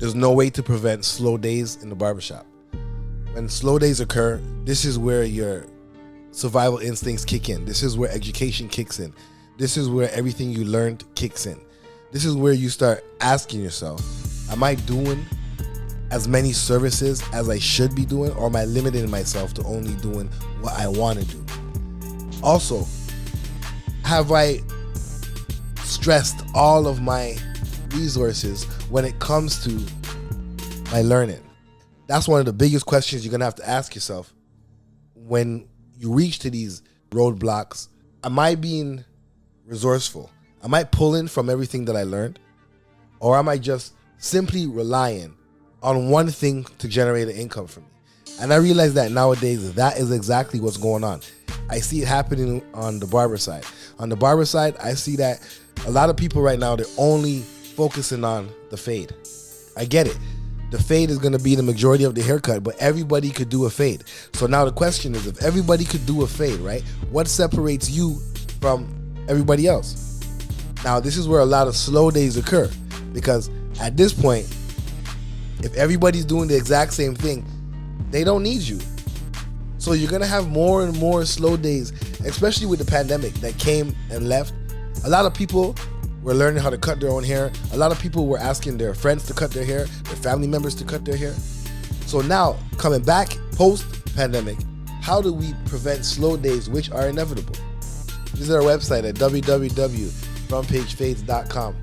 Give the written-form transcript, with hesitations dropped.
There's no way to prevent slow days in the barbershop. When slow days occur, this is where your survival instincts kick in. This is where education kicks in. This is where everything you learned kicks in. This is where you start asking yourself, am I doing as many services as I should be doing, or am I limiting myself to only doing what I want to do? Also, have I stressed all of my resources when it comes to my learning? That's one of the biggest questions you're gonna have to ask yourself when you reach to these roadblocks. Am I being resourceful? Am I pulling from everything that I learned? Or am I just simply relying on one thing to generate an income for me? And I realize that nowadays that is exactly what's going on. I see it happening on the barber side. On the barber side, I see that a lot of people right now, they're only focusing on the fade. I get it. The fade is going to be the majority of the haircut, but everybody could do a fade. So now the question is, if everybody could do a fade, right, what separates you from everybody else? Now, this is where a lot of slow days occur, because at this point, if everybody's doing the exact same thing, they don't need you. So you're going to have more and more slow days, especially with the pandemic that came and left. A lot of people were learning how to cut their own hair. A lot of people were asking their friends to cut their hair, their family members to cut their hair. So now, coming back post-pandemic, how do we prevent slow days, which are inevitable? Visit our website at www.frontpagefades.com.